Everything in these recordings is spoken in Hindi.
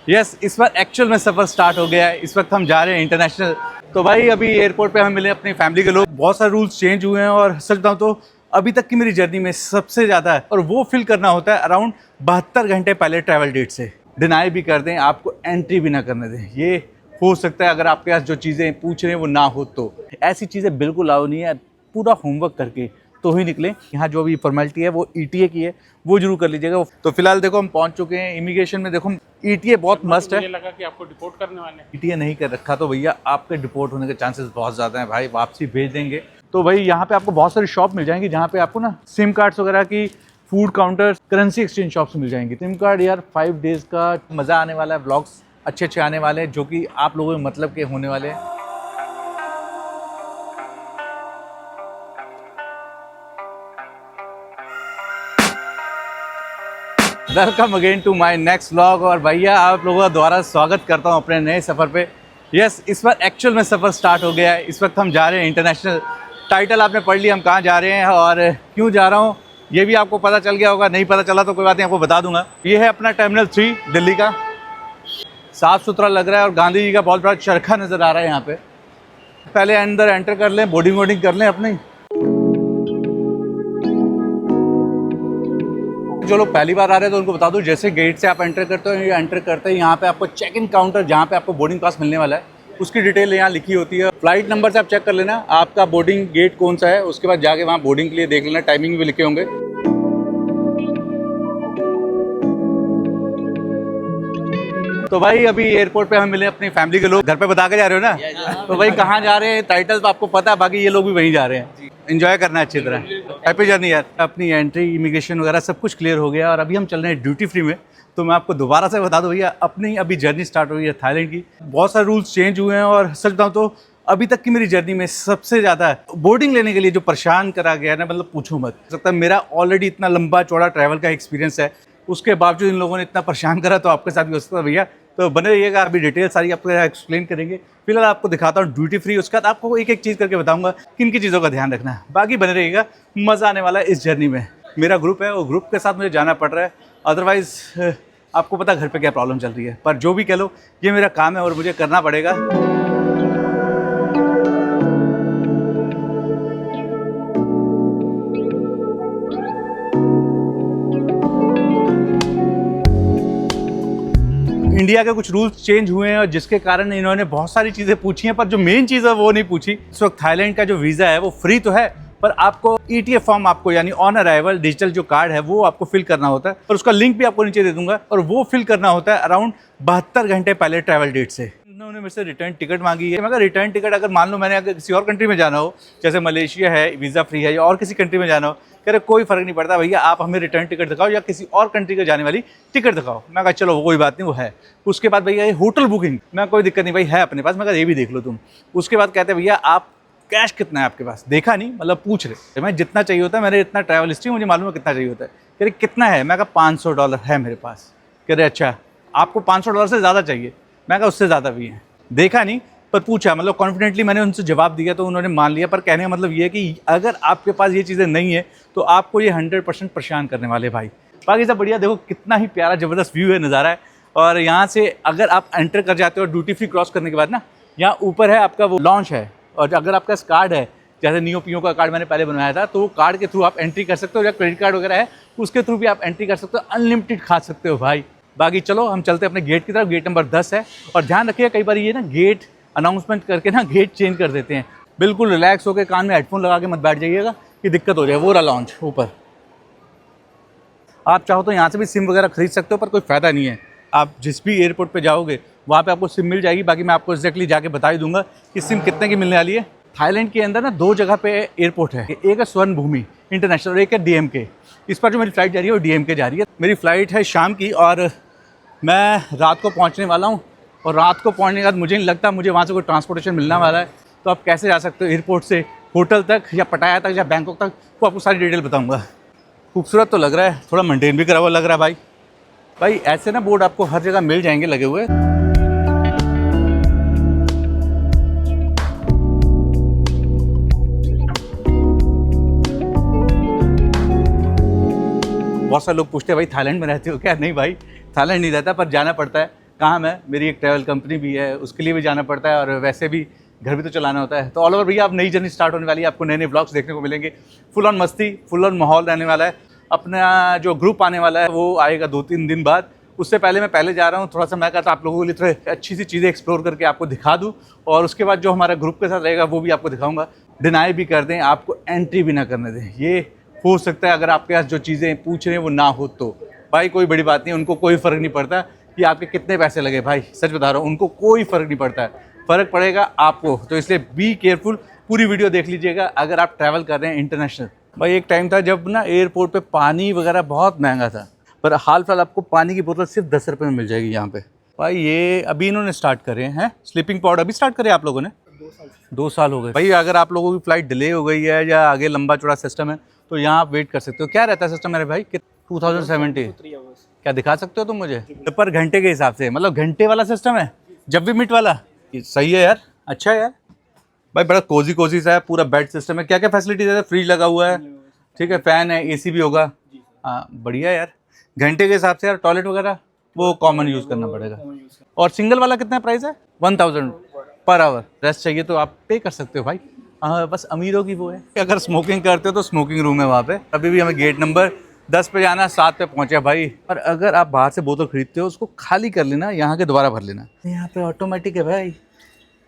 यस इस बार एक्चुअल में सफ़र स्टार्ट हो गया है। इस वक्त हम जा रहे हैं इंटरनेशनल। तो भाई अभी एयरपोर्ट पे हम मिले अपनी फैमिली के लोग। बहुत सारे रूल्स चेंज हुए हैं और सच बताऊं तो अभी तक की मेरी जर्नी में सबसे ज़्यादा है और वो फिल करना होता है अराउंड 72 घंटे पहले ट्रैवल डेट से। डिनाई भी कर दें, आपको एंट्री भी ना करने दें। ये हो सकता है अगर आपके पास जो चीज़ें पूछ रहे हैं वो ना हो तो। ऐसी चीज़ें बिल्कुल अलाउ नहीं है। पूरा होमवर्क करके तो ही निकलें। यहाँ जो भी फॉर्मेलिटी है वो ईटीए की है, वो जरूर कर लीजिएगा। तो फिलहाल देखो हम पहुँच चुके हैं इमिग्रेशन में। देखो ईटीए बहुत मस्त है। मुझे लगा कि आपको डिपोर्ट करने वाले हैं। ईटीए नहीं कर रखा तो भैया आपके डिपोर्ट होने के चांसेस बहुत ज़्यादा हैं भाई, वापसी भेज देंगे। तो भाई यहाँ पे आपको बहुत सारी शॉप मिल जाएंगी जहाँ पे आपको ना सिम कार्ड्स वगैरह की, food counter, currency exchange shops मिल जाएंगी। सिम कार्ड यार 5 डेज़ का मज़ा आने वाला है। व्लॉग्स अच्छे अच्छे आने वाले हैं जो कि आप लोगों के मतलब के होने वाले हैं। Welcome again to my next vlog. और भैया आप लोगों का दोबारा स्वागत करता हूँ अपने नए सफ़र पे। यस इस बार एक्चुअल में सफ़र स्टार्ट हो गया है। इस वक्त हम जा रहे हैं इंटरनेशनल। टाइटल आपने पढ़ लिया हम कहाँ जा रहे हैं और क्यों जा रहा हूँ ये भी आपको पता चल गया होगा। नहीं पता चला तो कोई बात नहीं, आपको बता दूंगा। ये है अपना टर्मिनल 3 दिल्ली का। साफ़ सुथरा लग रहा है और गांधी जी का बहुत बड़ा चरखा नज़र आ रहा है यहाँ पर। पहले अंदर एंटर कर लें, बोर्डिंग वोर्डिंग कर लें अपनी। जो लोग पहली बार आ रहे हैं तो उनको बता दूं, जैसे गेट से आप एंटर करते हो, एंटर करते हैं यहाँ पे आपको चेक इन काउंटर जहाँ पे आपको बोर्डिंग पास मिलने वाला है उसकी डिटेल यहाँ लिखी होती है। फ्लाइट नंबर से आप चेक कर लेना आपका बोर्डिंग गेट कौन सा है। उसके बाद जाके वहाँ बोर्डिंग के लिए देख लेना, टाइमिंग भी लिखे होंगे। तो भाई अभी एयरपोर्ट पे हम मिले अपनी फैमिली के लोग। घर पे बता के जा रहे हो ना? तो भाई कहाँ जा रहे हैं टाइटल तो आपको पता है, बाकी ये लोग भी वहीं जा रहे हैं। एंजॉय करना है अच्छी तरह। हैप्पी जर्नी यार। अपनी एंट्री, इमिग्रेशन वगैरह सब कुछ क्लियर हो गया और अभी हम चल रहे हैं ड्यूटी फ्री में। तो मैं आपको दोबारा से बता दूं भैया, अपनी अभी जर्नी स्टार्ट हुई है थाईलैंड की। बहुत सारे रूल्स चेंज हुए हैं और सच बताऊं तो अभी तक की मेरी जर्नी में सबसे ज़्यादा बोर्डिंग लेने के लिए जो परेशान करा गया है ना, मतलब पूछो मत। सकता है मेरा ऑलरेडी इतना लंबा चौड़ा ट्रैवल का एक्सपीरियंस है, उसके बावजूद इन लोगों ने इतना परेशान करा तो आपके साथ भी हो सकता है भैया। तो बने रहिएगा, अभी डिटेल सारी आपको एक्सप्लेन करेंगे। फिलहाल आपको दिखाता हूँ ड्यूटी फ्री, उसके बाद आपको एक एक चीज़ करके बताऊंगा किन की चीज़ों का ध्यान रखना है। बाकी बने रहिएगा, मज़ा आने वाला है इस जर्नी में। मेरा ग्रुप है, वो ग्रुप के साथ मुझे जाना पड़ रहा है, अदरवाइज़ आपको पता घर पे क्या प्रॉब्लम चल रही है। पर जो भी कह लो ये मेरा काम है और मुझे करना पड़ेगा। इंडिया के कुछ रूल्स चेंज हुए हैं और जिसके कारण इन्होंने बहुत सारी चीज़ें पूछी हैं, पर जो मेन चीज़ है वो नहीं पूछी। इस वक्त थाईलैंड का जो वीज़ा है वो फ्री तो है, पर आपको ईटीए फॉर्म आपको यानी ऑन अराइवल डिजिटल जो कार्ड है वो आपको फिल करना होता है और उसका लिंक भी आपको नीचे दे दूंगा। और वो फिल करना होता है अराउंड 72 घंटे पहले ट्रैवल डेट से। उन्होंने मेरे से रिटर्न टिकट मांगी है। मगर रिटर्न टिकट अगर मान लो मैंने अगर किसी और कंट्री में जाना हो, जैसे मलेशिया है वीज़ा फ्री है, या और किसी कंट्री में जाना हो, कह रहे कोई फ़र्क नहीं पड़ता भैया, आप हमें रिटर्न टिकट दिखाओ या किसी और कंट्री के जाने वाली टिकट दिखाओ। मैं कहा चलो कोई बात नहीं, वो है। उसके बाद भैया ये होटल बुकिंग, मैं कोई दिक्कत नहीं भाई है अपने पास, मगर ये भी देख लो तुम। उसके बाद कहते हैं भैया आप कैश कितना है आपके पास, देखा नहीं मतलब पूछ रहे। मैं जितना चाहिए होता है, मैंने इतना ट्रैवल हिस्ट्री मुझे मालूम है कितना चाहिए होता है। कह रहे कितना है, मैं कहा $500 है मेरे पास। कह रहे अच्छा आपको $500 से ज़्यादा चाहिए, मैं कहा उससे ज़्यादा भी है। देखा नहीं पर पूछा, मतलब कॉन्फिडेंटली मैंने उनसे जवाब दिया तो उन्होंने मान लिया। पर कहने का मतलब ये है कि अगर आपके पास ये चीज़ें नहीं है तो आपको ये 100% परेशान करने वाले भाई। बाकी सब बढ़िया। देखो कितना ही प्यारा ज़बरदस्त व्यू है, नज़ारा है। और यहाँ से अगर आप एंटर कर जाते हो ड्यूटी फ्री क्रॉस करने के बाद ना, यहाँ ऊपर है आपका वो लॉन्च है। और अगर आपका कार्ड है, जैसे नियो पियो का कार्ड मैंने पहले बनवाया था, तो वो कार्ड के थ्रू आप एंट्री कर सकते हो, या क्रेडिट कार्ड वगैरह है उसके थ्रू भी आप एंट्री कर सकते हो। अनलिमिटेड खा सकते हो भाई। बाकी चलो हम चलते हैं अपने गेट की तरफ। गेट नंबर 10 है। और ध्यान रखिए कई बार ये ना गेट अनाउंसमेंट करके ना गेट चेंज कर देते हैं। बिल्कुल रिलैक्स होकर कान में हेडफोन लगा के मत बैठ जाइएगा कि दिक्कत हो जाए। वो रहा लॉन्च ऊपर। आप चाहो तो यहाँ से भी सिम वगैरह खरीद सकते हो, पर कोई फ़ायदा नहीं है। आप जिस भी एयरपोर्ट पे जाओगे वहाँ पे आपको सिम मिल जाएगी। बाकी मैं आपको एग्जैक्टली जाके बता ही दूंगा कि सिम कितने की मिलने वाली है। थाईलैंड के अंदर ना 2 जगह पे एयरपोर्ट है, एक है स्वर्ण भूमि इंटरनेशनल और एक है DMK। इस पर जो मेरी फ़्लाइट जा रही है वो DMK जा रही है। मेरी फ़्लाइट है शाम की और मैं रात को पहुँचने वाला हूँ। और रात को पहुँचने के बाद मुझे नहीं लगता मुझे वहाँ से कोई ट्रांसपोर्टेशन मिलने वाला है। तो आप कैसे जा सकते हो एयरपोर्ट से होटल तक या पटाया तक या बैंकॉक तक, वो आपको सारी डिटेल बताऊँगा। खूबसूरत तो लग रहा है, थोड़ा मेंटेन भी करा हुआ लग रहा है भाई। ऐसे ना बोर्ड आपको हर जगह मिल जाएंगे लगे हुए। बहुत सारे लोग पूछते हैं भाई थाईलैंड में रहते हो क्या? नहीं भाई थाईलैंड नहीं रहता, पर जाना पड़ता है। काम है, मेरी एक ट्रैवल कंपनी भी है, उसके लिए भी जाना पड़ता है और वैसे भी घर भी तो चलाना होता है। तो ऑल ओवर भैया अब नई जर्नी स्टार्ट होने वाली है, आपको नए नए ब्लॉग्स देखने को मिलेंगे, फुल ऑन मस्ती, फुल ऑन माहौल रहने वाला है। अपना जो ग्रुप आने वाला है वो आएगा 2-3 दिन बाद। उससे पहले मैं पहले जा रहा हूँ, थोड़ा सा मैं कहता आप लोगों के लिए थोड़ी अच्छी सी चीज़ें एक्सप्लोर करके आपको दिखा दूँ, और उसके बाद जो हमारा ग्रुप के साथ रहेगा वो भी आपको दिखाऊंगा। डिनाई भी कर दें, आपको एंट्री भी ना करने दें, ये हो सकता है अगर आपके पास जो चीज़ें पूछ रहे हैं वो ना हो तो। भाई कोई बड़ी बात नहीं, उनको कोई फ़र्क नहीं पड़ता कि आपके कितने पैसे लगे, भाई सच बता रहा हूँ, उनको कोई फ़र्क नहीं पड़ता है, फ़र्क पड़ेगा आपको। तो इसलिए बी केयरफुल, पूरी वीडियो देख लीजिएगा अगर आप ट्रैवल कर रहे हैं इंटरनेशनल। भाई एक टाइम था जब ना एयरपोर्ट पे पानी वगैरह बहुत महंगा था, पर हाल फिलहाल आपको पानी की बोतल सिर्फ 10 रुपये में मिल जाएगी यहाँ पे। भाई ये अभी इन्होंने स्टार्ट करे हैं स्लीपिंग पॉड, अभी स्टार्ट करे आप लोगों ने? 2 साल हो गए। भाई अगर आप लोगों की फ़्लाइट डिले हो गई है या आगे लंबा चौड़ा सिस्टम है तो यहाँ आप वेट कर सकते हो। क्या रहता है सिस्टम मेरे भाई? 2070 क्या दिखा सकते हो तुम मुझे? पर घंटे के हिसाब से, मतलब घंटे वाला सिस्टम है, जब भी मिट वाला। सही है यार, अच्छा है यार। भाई बड़ा कोजी सा है, पूरा बेड सिस्टम है। क्या क्या फैसिलिटीज है? फ्रिज लगा हुआ है, ठीक है, फ़ैन है, AC भी होगा। हाँ बढ़िया यार। घंटे के हिसाब से यार, टॉयलेट वगैरह वो कॉमन यूज़ करना पड़ेगा। और सिंगल वाला कितना प्राइस है? 1000 पर आवर। रेस्ट चाहिए तो आप पे कर सकते हो भाई। बस अमीरों की वो है। अगर स्मोकिंग करते हो तो स्मोकिंग रूम है वहाँ पे। अभी भी हमें गेट नंबर 10 पे जाना, 7 पे पहुँचे भाई। और अगर आप बाहर से बोतल खरीदते हो उसको खाली कर लेना, यहाँ के दोबारा भर लेना। यहाँ पे ऑटोमेटिक है भाई।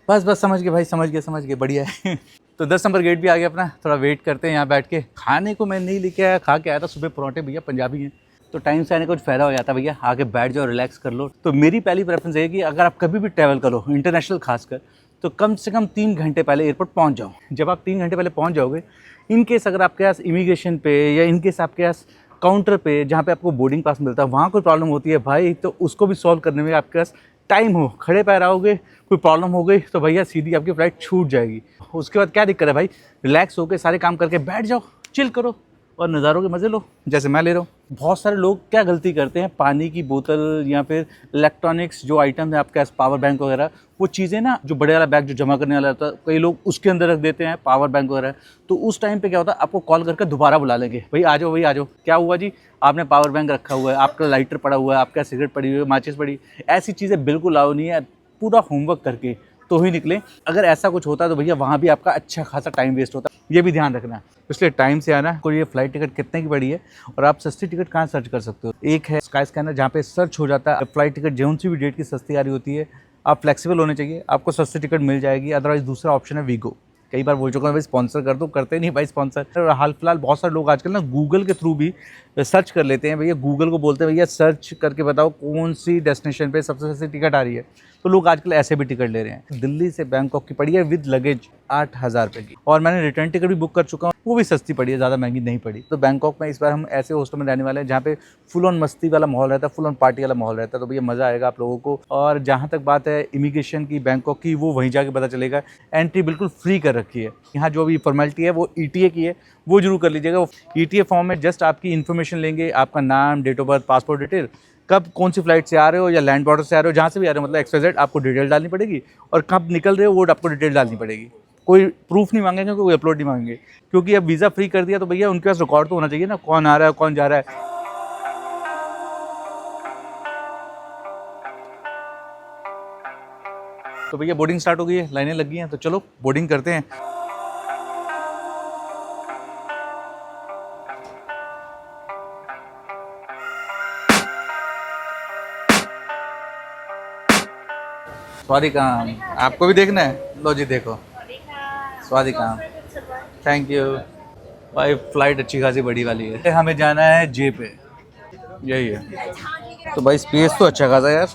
बस समझ गए भाई, समझ गए, बढ़िया है। तो 10 नंबर गेट भी आ गया अपना। थोड़ा वेट करते हैं यहाँ बैठ के। खाने को मैं नहीं लेके आया, खा के आया था सुबह पराठे, भैया पंजाबी हैं तो टाइम से आने का कुछ फ़ायदा हो जाता है भैया। आके बैठ जाओ, रिलैक्स कर लो। तो मेरी पहली प्रेफरेंस है कि अगर आप कभी भी ट्रैवल करो इंटरनेशनल खासकर, तो कम से कम 3 घंटे पहले एयरपोर्ट पहुंच जाओ। जब आप 3 घंटे पहले पहुंच जाओगे, इन केस अगर आपके पास इमिग्रेशन पे या इन केस आपके पास काउंटर पे जहाँ पे आपको बोर्डिंग पास मिलता है वहाँ कोई प्रॉब्लम होती है भाई, तो उसको भी सॉल्व करने में आपके पास टाइम हो, खड़े पैर आओगे, कोई प्रॉब्लम हो गई तो भैया सीधी आपकी फ़्लाइट छूट जाएगी। उसके बाद क्या दिक्कत है भाई? रिलैक्स होकर सारे काम करके बैठ जाओ, चिल करो और नज़ारों के मज़े लो, जैसे मैं ले रहा हूँ। बहुत सारे लोग क्या गलती करते हैं, पानी की बोतल या फिर इलेक्ट्रॉनिक्स जो आइटम है आपके पास, पावर बैंक वगैरह, वो चीज़ें ना जो बड़े वाला बैग जो जमा करने वाला होता है, कई लोग उसके अंदर रख देते हैं पावर बैंक वगैरह। तो उस टाइम पे क्या होता है, आपको कॉल करके दोबारा बुला लेंगे, भाई आ जाओ, क्या हुआ जी, आपने पावर बैंक रखा हुआ है, आपका लाइटर पड़ा हुआ है, आपका सिगरेट पड़ी हुई है, माचिस पड़ी। ऐसी चीज़ें बिल्कुल लाओ नहीं है, पूरा होमवर्क करके तो ही निकले। अगर ऐसा कुछ होता है तो भैया वहाँ भी आपका अच्छा खासा टाइम वेस्ट होता है, ये भी ध्यान रखना है। इसलिए टाइम से आना। कोई ये फ्लाइट टिकट कितने की पड़ी है और आप सस्ती टिकट कहाँ सर्च कर सकते हो? एक है स्काई स्कैनर, जहाँ पे सर्च हो जाता है फ्लाइट टिकट, जो सी भी डेट की सस्ती आ रही होती है। आप फ्लेक्सिबल होने चाहिए, आपको सस्ती टिकट मिल जाएगी। अदरवाइज दूसरा ऑप्शन है वीगो। कई बार बोल चुका हूँ भाई स्पॉन्सर कर दो, करते नहीं भाई स्पॉन्सर। और हाल फिलहाल बहुत सारे लोग आजकल ना गूगल के थ्रू भी सर्च कर लेते हैं। भैया गूगल को बोलते हैं भैया सर्च करके बताओ कौन सी डेस्टिनेशन पे सबसे सस्ती टिकट आ रही है, तो लोग आजकल ऐसे भी टिकट ले रहे हैं। दिल्ली से बैंकॉक की पड़ी है विद लगेज 8000 रुपये की, और मैंने रिटर्न टिकट भी बुक कर चुका हूँ, वो भी सस्ती पड़ी है, ज़्यादा महंगी नहीं पड़ी। तो बैंकॉक में इस बार हम ऐसे हॉस्टल में रहने वाले हैं जहाँ पे फुल ऑन मस्ती वाला माहौल रहता है, फुल ऑन पार्टी वाला माहौल रहता है। तो भैया मज़ा आएगा आप लोगों को। और जहाँ तक बात है इमिग्रेशन की बैंकॉक की, वो वहीं जाके पता चलेगा। एंट्री बिल्कुल फ्री कर रखी है। यहाँ जो भी फॉर्मेलिटी है वो ETA की है, वो जरूर कर लीजिएगा। वो ETA फॉर्म में जस्ट आपकी इन्फॉर्मेशन लेंगे, आपका नाम, date of birth, passport detail, कब कौन सी फ्लाइट से आ रहे हो या लैंड बॉर्डर से आ रहे हो, जहाँ से भी आ रहे हो, मतलब XYZ आपको डिटेल डालनी पड़ेगी, और कब निकल रहे हो वो आपको डिटेल डालनी पड़ेगी। कोई प्रूफ नहीं मांगेंगे, कोई अपलोड नहीं मांगेंगे, क्योंकि अब वीज़ा फ्री कर दिया तो भैया उनके पास रिकॉर्ड तो होना चाहिए ना, कौन आ रहा है कौन जा रहा है। तो भैया बोर्डिंग स्टार्ट हो गई है, लाइनें लग गई हैं, तो चलो बोर्डिंग करते हैं। स्वादिकाम आपको भी देखना है? लो जी देखो स्वादिकाम, थैंक यू भाई। फ्लाइट अच्छी खासी बड़ी वाली है, हमें जाना है जे पे, यही है। तो भाई स्पेस तो अच्छा खासा यार,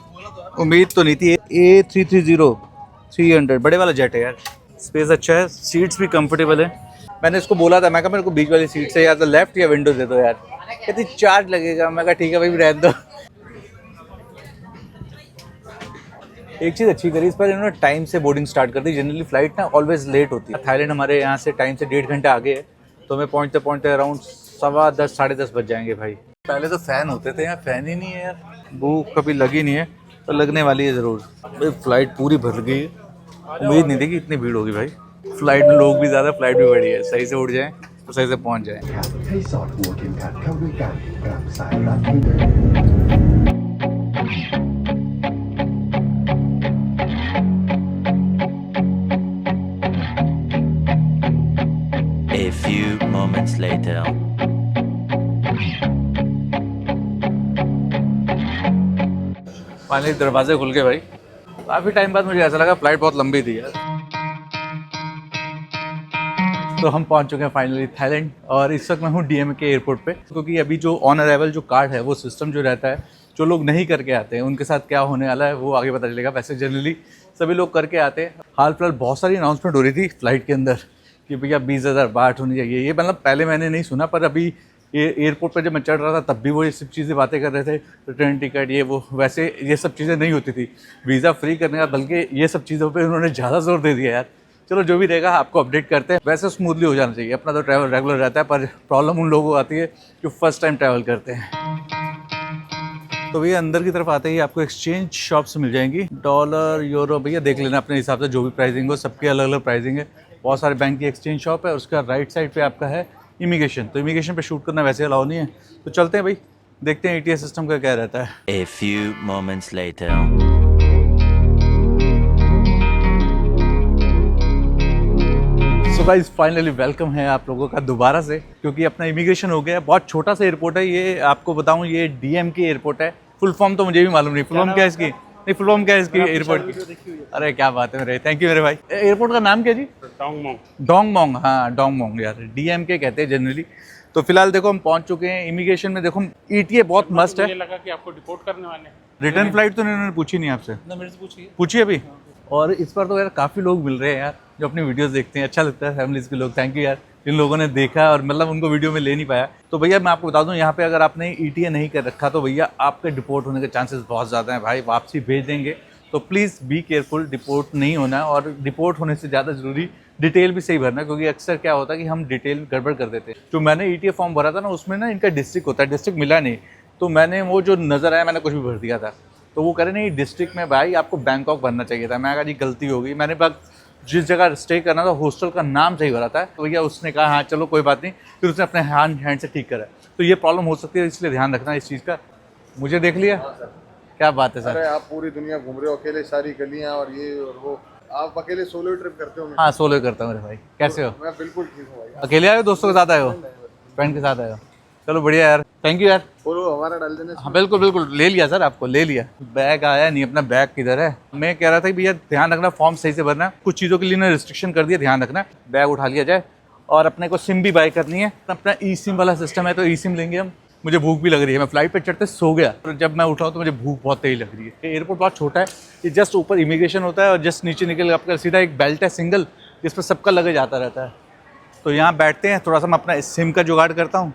उम्मीद तो नहीं थी। A330-300 बड़े वाला जेट है यार, स्पेस अच्छा है, सीट्स भी कंफर्टेबल है। मैंने इसको बोला था, मैं कहा मेरे को बीच वाली सीट से या तो लेफ्ट या विंडो दे दो यार, कहती चार्ज लगेगा। मैं कहा ठीक है भाई रहने दो। एक चीज़ अच्छी करी इस पर, इन्होंने टाइम से बोर्डिंग स्टार्ट कर दी। जनरली फ्लाइट ना ऑलवेज लेट होती है। थाईलैंड हमारे यहाँ से टाइम से 1.5 घंटा आगे है, तो हमें पहुँचते पहुँचते अराउंड 10:15 साढ़े 10 बज जाएंगे भाई। पहले तो फ़ैन होते थे, यहाँ फ़ैन ही नहीं है यार, भूख कभी लगी नहीं है, तो लगने वाली है ज़रूर। भाई फ्लाइट पूरी भर गई है, उम्मीद नहीं थी कि इतनी भीड़ होगी भाई। फ्लाइट में लोग भी ज़्यादा, फ्लाइट भी बड़ी है, सही से उड़ जाएँ तो सही से पहुँच जाएँ। ให้สอดหัวเข็มขัดเข้าด้วยกันกับสายรัดให้เดิน moments later. फाइनली दरवाजे खुल गए भाई। काफ़ी टाइम बाद मुझे ऐसा लगा फ्लाइट बहुत लंबी थी यार। तो हम पहुंच चुके हैं फाइनली थाईलैंड और इस वक्त मैं हूँ DMK एयरपोर्ट पे, क्योंकि अभी जो ऑन अराइवल जो कार्ड है वो सिस्टम जो रहता है, जो लोग नहीं करके आते हैं उनके साथ क्या होने वाला है वो आगे पता चलेगा। वैसे जनरली सभी लोग करके आते हैं। हाल फिलहाल बहुत सारी अनाउंसमेंट हो रही थी फ्लाइट के अंदर कि भैया 20,000 बात होनी चाहिए। ये मतलब पहले मैंने नहीं सुना, पर अभी एयरपोर्ट पर जब मैं चढ़ रहा था तब भी वो ये सब चीज़ें बातें कर रहे थे, रिटर्न टिकट ये वो। वैसे ये सब चीज़ें नहीं होती थी वीज़ा फ्री करने का, बल्कि ये सब चीज़ों पे उन्होंने ज़्यादा जोर दे दिया यार। चलो जो भी रहेगा आपको अपडेट करते हैं। वैसे स्मूथली हो जाना चाहिए, अपना तो ट्रैवल रेगुलर रहता है, पर प्रॉब्लम उन लोगों को आती है जो फर्स्ट टाइम ट्रैवल करते हैं। तो भैया अंदर की तरफ आते ही आपको एक्सचेंज शॉप्स मिल जाएंगी, डॉलर यूरो भैया देख लेना अपने हिसाब से, जो भी प्राइसिंग हो सबके अलग अलग प्राइसिंग है। बहुत सारे बैंक की एक्सचेंज शॉप है। उसका राइट साइड पे आपका है इमिग्रेशन। तो इमिग्रेशन पे शूट करना वैसे अलाउ नहीं है। तो चलते हैं भाई, देखते हैं ETS सिस्टम का क्या रहता है। A few moments later. So guys finally welcome है आप लोगों का दोबारा से, क्योंकि अपना इमिग्रेशन हो गया। बहुत छोटा सा एयरपोर्ट है ये, आपको बताऊं ये DMK एयरपोर्ट है। फुल फॉर्म तो मुझे भी मालूम नहीं, फुल फॉर्म क्या है इसकी, नहीं फुल फॉर्म क्या है इसकी एयरपोर्ट की। अरे क्या बात है मेरे, थैंक यू मेरे भाई। एयरपोर्ट का नाम क्या जी? डोंगमोंग। हाँ डोंगमोंग यार, DMK कहते हैं जनरली। तो फिलहाल देखो हम पहुंच चुके हैं इमिग्रेशन में। देखो ETA बहुत मस्त है। मुझे लगा कि आपको डिपोर्ट करने वाले हैं। रिटर्न फ्लाइट तो इन्होंने पूछी नहीं आपसे? ना मेरे से पूछिए। पूछिए अभी। और इस बार तो यार काफ़ी लोग मिल रहे हैं यार जो अपनी वीडियोस देखते हैं, अच्छा लगता है। फैमिलीज़ के लोग, थैंक यू यार जिन लोगों ने देखा और मतलब उनको वीडियो में ले नहीं पाया। तो भैया मैं आपको बता दूं, यहाँ पे अगर आपने ETA नहीं कर रखा तो भैया आपके डिपोर्ट होने के चांसेस बहुत ज़्यादा हैं भाई। वापसी भेज देंगे, तो प्लीज़ बी केयरफुल, डिपोर्ट नहीं होना है। और डिपोर्ट होने से ज़्यादा ज़रूरी डिटेल भी सही भरना है, क्योंकि अक्सर क्या होता है कि हम डिटेल गड़बड़ कर देते हैं। जो मैंने ETA फॉर्म भरा था ना, उसमें ना इनका डिस्ट्रिक्ट होता है, डिस्ट्रिक्ट मिला नहीं, तो मैंने वो जो नज़र आया मैंने कुछ भी भर दिया था। तो वो कह रहे नहीं डिस्ट्रिक्ट में भाई आपको बैंकॉक भरना चाहिए था। मैं कहा जी गलती हो गई, मैंने बस जिस जगह स्टे करना था हॉस्टल का नाम सही भरा था। तो भैया उसने कहा हाँ चलो कोई बात नहीं, फिर उसने अपने हैंड से ठीक करा। तो ये प्रॉब्लम हो सकती है, इसलिए ध्यान रखना इस चीज़ का। मुझे देख लिया, क्या बात है सर। अरे आप पूरी दुनिया घूम रहे हो अकेले, सारी गलियां और ये और वो, आप अकेले सोलो ट्रिप करते हो? हाँ सोलो करता हूँ मेरे भाई। कैसे हो? मैं बिल्कुल ठीक हूँ भाई। अकेले आए हो, दोस्तों के साथ आए हो, फ्रेंड के साथ आए हो? चलो बढ़िया यार, थैंक यू यार। बोलो हमारा डाल देना। हाँ बिल्कुल बिल्कुल, ले लिया सर, आपको ले लिया। बैग आया नहीं, अपना बैग किधर है? मैं कह रहा था कि भैया ध्यान रखना, फॉर्म सही से भरना। कुछ चीज़ों के लिए ना रिस्ट्रिक्शन कर दिया, ध्यान रखना। बैग उठा लिया जाए। और अपने को सिम भी बाय करनी है, अपना eSIM वाला सिस्टम है, तो eSIM लेंगे हम। मुझे भूख भी लग रही है, मैं फ्लाइट पे चढ़ते सो गया, तो जब मैं उठाऊँ तो मुझे भूख बहुत तेज लग रही है। एयरपोर्ट बहुत छोटा है, ये जस्ट ऊपर इमिग्रेशन होता है और जस्ट नीचे निकल आपका सीधा एक बेल्ट है सिंगल, जिस पर सबका लगेज आता रहता है। तो यहाँ बैठते हैं, थोड़ा सा मैं अपना सिम का जुगाड़ करता हूँ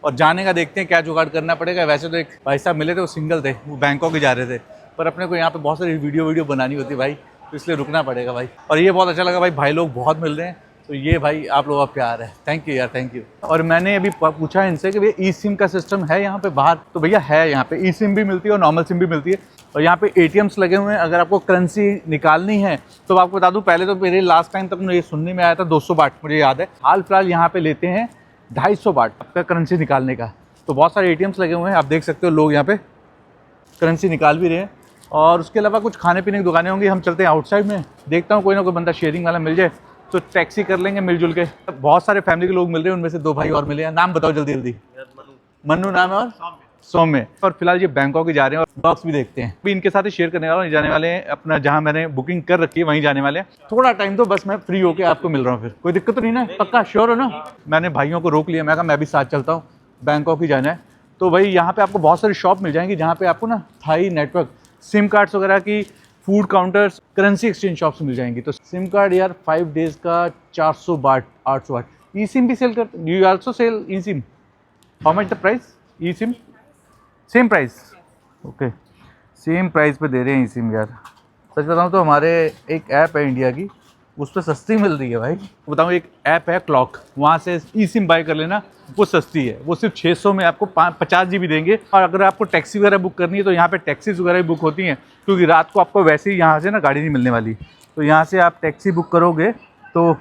और जाने का देखते हैं क्या जुगाड़ करना पड़ेगा। वैसे तो एक भाई साहब मिले थे, वो सिंगल थे, वो बैंकॉक ही जा रहे थे, पर अपने को यहाँ पे बहुत सारी वीडियो बनानी होती है भाई, तो इसलिए रुकना पड़ेगा भाई। और ये बहुत अच्छा लगा भाई लोग बहुत मिल रहे हैं, तो ये भाई आप लोगों का प्यार है, थैंक यू यार, थैंक यू। और मैंने अभी पूछा इनसे कि भैया eSIM का सिस्टम है यहाँ पे बाहर? तो भैया है, यहाँ पे eSIM भी मिलती है और नॉर्मल सिम भी मिलती है। और यहाँ पे ATMs लगे हुए हैं, अगर आपको करेंसी निकालनी है तो आपको बता दूँ, पहले तो मेरे लास्ट टाइम तक मुझे ये सुनने में आया था 200 बाट, मुझे याद है। हाल फिलहाल यहाँ पे लेते हैं 250 बाट आपका करेंसी निकालने का। तो बहुत सारे ATMs लगे हुए हैं, आप देख सकते हो, लोग यहाँ पे करेंसी निकाल भी रहे हैं। और उसके अलावा कुछ खाने पीने की दुकानें होंगी। हम चलते हैं आउटसाइड में, देखता हूँ कोई ना कोई बंदा शेयरिंग वाला मिल जाए तो टैक्सी कर लेंगे मिलजुल के। बहुत सारे फैमिली के लोग मिल रहे हैं, उनमें से 2 भाई और मिले हैं। नाम बताओ जल्दी जल्दी। मन्नू नाम है, और सौम्य। और फिलहाल ये बैंकॉक ही जा रहे हैं और ब्लॉग्स भी देखते हैं। अभी इनके साथ ही शेयर करने वाला हूँ, जाने वाले हैं अपना जहाँ मैंने बुकिंग कर रखी है वहीं जाने वाले हैं। थोड़ा टाइम तो बस मैं फ्री होकर आपको मिल रहा हूँ, फिर कोई दिक्कत तो नहीं ना? पक्का श्योर हो ना? मैंने भाइयों को रोक लिया, मैं कहा मैं भी साथ चलता हूँ, बैंकॉक ही जाना है। तो भाई यहाँ पे आपको बहुत सारी शॉप मिल जाएंगी जहाँ पे आपको ना थाई नेटवर्क, सिम कार्ड्स वगैरह की, food counters, currency exchange shops मिल जाएंगी। तो सिम कार्ड यार 5 डेज का 400 बाट, 800 बाट। eSIM भी सेल करते? Do you also sell eSIM? How much the price eSIM? Same price? Okay, same price पे दे रहे हैं eSIM यार। सच बताऊँ तो हमारे एक ऐप है इंडिया की, उस पर सस्ती मिल रही है भाई। बताऊँ, एक ऐप है क्लॉक, वहाँ से eSIM बाय कर लेना, वो सस्ती है। वो सिर्फ 600 में आपको 50 GB देंगे। और अगर आपको टैक्सी वगैरह बुक करनी है तो यहाँ पे टैक्सीज वगैरह भी बुक होती हैं, क्योंकि रात को आपको वैसे ही यहाँ से ना गाड़ी नहीं मिलने वाली। तो यहाँ से आप टैक्सी बुक करोगे तो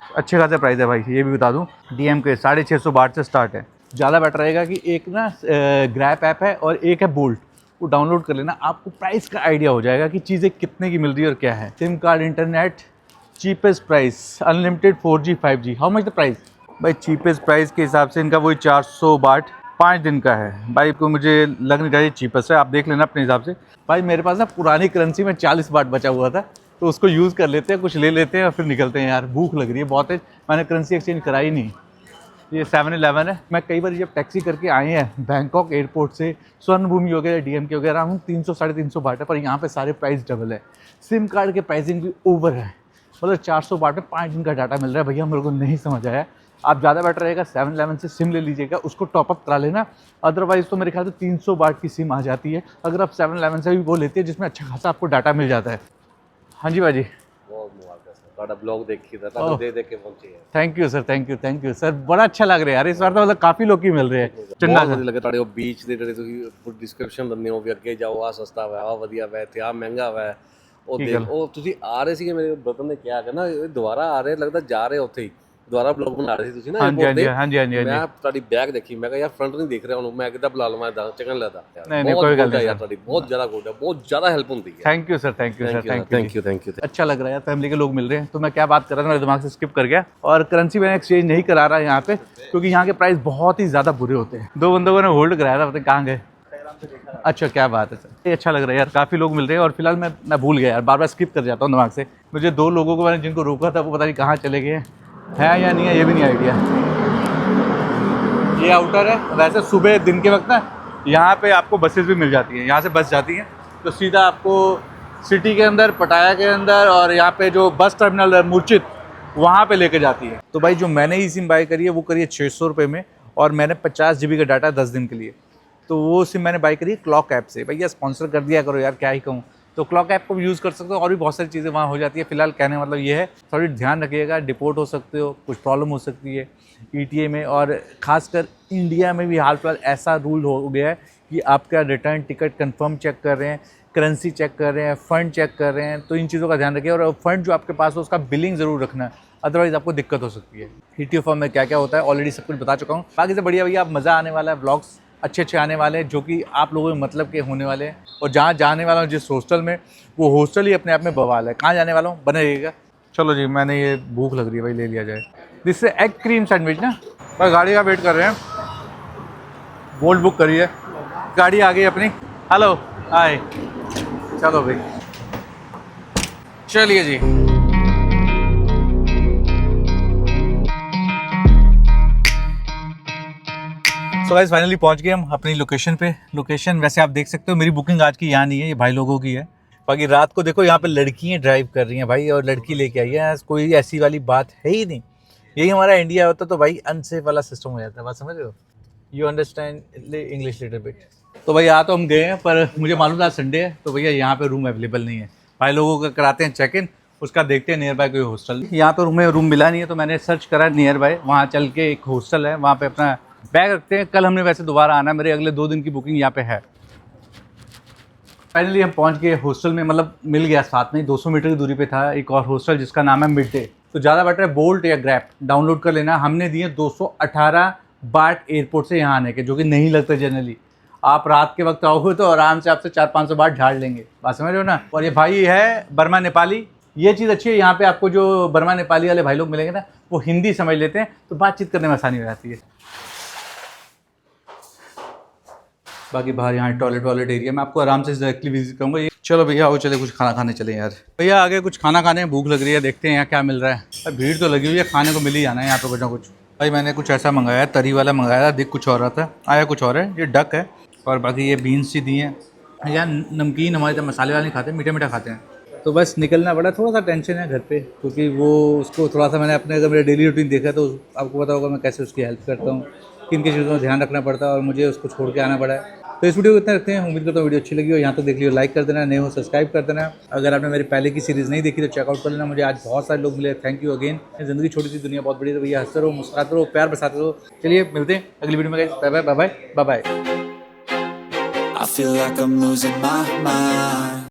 अच्छे खासा प्राइस है भाई, ये भी बता दूँ। DMK 650 बाट से स्टार्ट है। ज़्यादा बेटर रहेगा कि एक ना ग्रैप ऐप है और एक है बोल्ट, वो डाउनलोड कर लेना, आपको प्राइस का आइडिया हो जाएगा कि चीज़ें कितने की मिल रही है और क्या है। SIM card, internet, cheapest price, unlimited 4G 5G। How much the price? भाई चीपेस्ट प्राइस के हिसाब से इनका वही 400 बाट 5 दिन का है भाई। को मुझे लग नहीं रहा है चीपेस्ट है, आप देख लेना अपने हिसाब से। भाई मेरे पास ना पुरानी करेंसी में 40 बाट बचा हुआ था, तो उसको यूज़ कर लेते हैं, कुछ ले लेते हैं और फिर निकलते हैं यार। भूख लग रही है बहुत है, मैंने करेंसी एक्सचेंज कराई नहीं। ये 7-11 है। मैं कई बार जब टैक्सी करके आए हैं बैंकॉक एयरपोर्ट से, स्वर्णभूमि वगैरह DMK वगैरह, हम 300-350 बाट है, पर यहाँ पे सारे प्राइस डबल है। सिम कार्ड के प्राइसिंग भी ओवर है, मतलब 400 बाट में 5 दिन का डाटा मिल रहा है। भैया मेरे को नहीं समझ आया। आप ज़्यादा बेटर रहेगा 7-11 से सिम ले लीजिएगा, उसको टॉपअप करा लेना। अदरवाइज़ तो मेरे ख्याल से 300 बाट की सिम आ जाती है अगर आप 7-11 से भी वो लेते हैं, जिसमें अच्छा खासा आपको डाटा मिल जाता है। हाँ जी भाजी, ब्लॉग देखी था, देख के पहुंचे हैं। थैंक यू सर, बड़ा अच्छा लग रहा है यार इस बार तो, मतलब काफ़ी लोग ही मिल रहे हैं। चंगा बहुत लगे ਤੁਹਾਡੇ ਉਹ ਬੀਚ ਦੇ ਜਿਹੜੇ ਤੁਸੀਂ ਡਿਸਕ੍ਰਿਪਸ਼ਨ ਦਿੰਦੇ ਹੋ ਵੀ ਅੱਗੇ ਜਾਓ ਆ ਸਸਤਾ ਵਾ ਆ ਵਧੀਆ ਵਾ ਤੇ ਆ ਮਹਿੰਗਾ ਵਾ, ਉਹ ਦੇਖ ਉਹ ਤੁਸੀਂ ਆ ਰਹੇ ਸੀਗੇ ਮੇਰੇ ਬ੍ਰਦਰ ਨੇ ਕਿਹਾ ਕਿ ਨਾ ਇਹ ਦੁਬਾਰਾ ਆ ਰਹੇ, ਲੱਗਦਾ ਜਾ ਰਹੇ ਉੱਥੇ ਹੀ ਦੁਬਾਰਾ ਬਲੌਗ ਬਣਾ ਰਹੇ ਸੀ ਤੁਸੀਂ ਨਾ airport ਤੇ। ਮੈਂ ਤੁਹਾਡੀ ਬੈਗ ਦੇਖੀ, ਮੈਂ ਕਿਹਾ ਯਾਰ ਫਰੰਟ ਨਹੀਂ ਦੇਖ ਰਿਹਾ ਉਹਨੂੰ, ਮੈਂ ਕਿੱਦਾਂ ਬੁਲਾ ਲਵਾਂ ਇਦਾਂ ਚੰਗਾ ਨਹੀਂ ਲੱਗਦਾ। नहीं कोई गल नहीं ਯਾਰ ਤੁਹਾਡੀ ਬਹੁਤ ਜ਼ਿਆਦਾ ਗੁੱਡ ਹੈ, ਬਹੁਤ ਜ਼ਿਆਦਾ ਹੈਲਪ ਹੁੰਦੀ ਹੈ। Thank you sir, thank you. Thank you. अच्छा लग रहा है यार, फैमिली के लोग मिल रहे हैं। तो मैं क्या बात कर रहा था, मेरे दिमाग से स्किप कर गया। और करेंसी मैंने एक्सचेंज नहीं करा रहा यहाँ पे, क्योंकि यहाँ के प्राइस बहुत ही ज़्यादा बुरे होते हैं। 2 बंदों को ने होल्ड कराया था, पता कहाँ गए। अच्छा क्या बात है सर, ये अच्छा लग रहा है यार, काफ़ी लोग मिल रहे हैं। और फिलहाल मैं भूल गया यार, बार बार स्किप कर जाता हूँ दिमाग से। मुझे 2 लोगों को मैंने जिनको रोका था वो पता नहीं कहाँ चले गए हैं या नहीं है, ये भी नहीं आइडिया। ये आउटर है। वैसे सुबह दिन के वक्त ना यहाँ पे आपको बसेस भी मिल जाती हैं, यहाँ से बस जाती हैं तो सीधा आपको सिटी के अंदर, पटाया के अंदर, और यहाँ पे जो बस टर्मिनल है मूर्छित, वहाँ पे लेके जाती है। तो भाई जो मैंने ई सिम बाई करी है वो करी है 600 रुपये में, और मैंने 50 GB का डाटा 10 दिन के लिए। तो वो सिम मैंने बाई करी है क्लॉक ऐप से। भैया स्पॉन्सर कर दिया करो यार, क्या ही कहूँ। तो क्लॉक ऐप को भी यूज़ कर सकते हो, और भी बहुत सारी चीज़ें वहाँ हो जाती है। फिलहाल कहने मतलब ये है, थोड़ी ध्यान रखिएगा, डिपोर्ट हो सकते हो, कुछ प्रॉब्लम हो सकती है ETA में। और ख़ासकर इंडिया में भी हाल फिलहाल ऐसा रूल हो गया है कि आपका रिटर्न टिकट कंफर्म चेक कर रहे हैं, करेंसी चेक कर रहे हैं, फ़ंड चेक कर रहे हैं। तो इन चीज़ों का ध्यान रखिए, और फ़ंड जो आपके पास हो उसका बिलिंग ज़रूर रखना है, अदरवाइज़ आपको दिक्कत हो सकती है। ETA फॉर्म में क्या क्या होता है ऑलरेडी सब कुछ बता चुका हूँ। बाकी से बढ़िया भैया, आप मज़ा आने वाला है, व्लॉग्स अच्छे आने वाले हैं जो कि आप लोगों में मतलब के होने वाले हैं। और जहाँ जाने वाला हूँ जिस हॉस्टल में, वो हॉस्टल ही अपने आप में बवाल है। कहाँ जाने वाला हूँ बने रहिएगा। चलो जी, मैंने ये भूख लग रही है भाई, ले लिया जाए। जिससे एग क्रीम सैंडविच ना, बस गाड़ी का वेट कर रहे हैं। बोल्ट बुक करिए, गाड़ी आ गई अपनी। हेलो हाय, चलो भाई चलिए जी। तो गाइस फाइनली पहुंच गए हम अपनी लोकेशन पे। लोकेशन वैसे आप देख सकते हो, मेरी बुकिंग आज की यहाँ नहीं है, ये भाई लोगों की है। बाकी रात को देखो यहाँ पे लड़कियाँ ड्राइव कर रही हैं भाई, और लड़की लेके आई है, कोई ऐसी वाली बात है ही नहीं। यही हमारा इंडिया होता तो भाई अनसेफ वाला सिस्टम हो जाता है, बात समझ रहे हो। You understand English little bit. तो भाई यहाँ तो हम गए हैं, पर मुझे मालूम था संडे है, तो भैया यहाँ पे रूम अवेलेबल नहीं है। भाई लोगों का कराते हैं चेक इन, उसका देखते हैं नियर बाय कोई हॉस्टल। यहाँ तो रूम मिला नहीं है, तो मैंने सर्च करा नियर बाय, वहाँ चल के एक हॉस्टल है, वहाँ पे अपना बैग रखते हैं। कल हमने वैसे दोबारा आना है, मेरे अगले 2 दिन की बुकिंग यहाँ पे है। फाइनली हम पहुँच गए हॉस्टल में, मतलब मिल गया साथ में, 200 मीटर की दूरी पे था एक और हॉस्टल जिसका नाम है मिड डे। तो ज़्यादा बेटर है बोल्ट या ग्रैब डाउनलोड कर लेना। हमने दिए 218 बाट एयरपोर्ट से यहाँ आने के, जो कि नहीं लगता जनरली। आप रात के वक्त आओगे तो आराम से आपसे 400-500 बाट झाड़ लेंगे, बात समझ रहे हो ना। और ये भाई है बर्मा नेपाली, ये चीज़ अच्छी है यहाँ पे, आपको जो बर्मा नेपाली वाले भाई लोग मिलेंगे ना, वो हिंदी समझ लेते हैं, तो बातचीत करने में आसानी हो जाती है। बाकी बाहर यहाँ टॉयलेट एरिया में आपको आराम से डायरेक्टली विजिट करूँगा। चलो भैया आओ, चले कुछ खाना खाने चले यार। भैया आगे कुछ खाना खाने में भूख लग रही है, देखते हैं यहाँ क्या मिल रहा है। भीड़ तो लगी हुई है, खाने को मिल ही जाना है यहाँ पे कुछ ना कुछ। भाई मैंने कुछ ऐसा मंगाया, तरी वाला मंगाया था, दिख कुछ और रहा था, आया कुछ और है। ये डक है, और बाकी ये बीन्स सी दी हैं। यार नमकीन हमारे तो मसाले वाले नहीं खाते, मीठा मीठा खाते हैं। तो बस निकलना पड़ा, थोड़ा सा टेंशन है घर पे, क्योंकि वो उसको थोड़ा सा मैंने अपने, अगर मेरा डेली रूटीन देखा तो आपको पता होगा मैं कैसे उसकी हेल्प करता हूँ, किन किन चीज़ों में ध्यान रखना पड़ता है, और मुझे उसको छोड़ के आना पड़ा है। तो इस वीडियो को इतना रखते हैं, उम्मीद करता हूँ वीडियो अच्छी लगी हो। यहाँ तो देख लियो, लाइक कर देना, नए हो सब्सक्राइब कर देना। अगर आपने मेरी पहले की सीरीज़ नहीं देखी तो चेकआउट कर लेना। मुझे आज बहुत सारे लोग मिले, थैंक यू अगेन। ज़िंदगी छोटी सी, दुनिया बहुत बड़ी है, तो भैया हंसते रहो, मुस्कुराते रहो, प्यार बरसाते रहो। चलिए मिलते हैं अगली वीडियो में, bye bye bye bye bye bye. I feel like I'm losing my mind.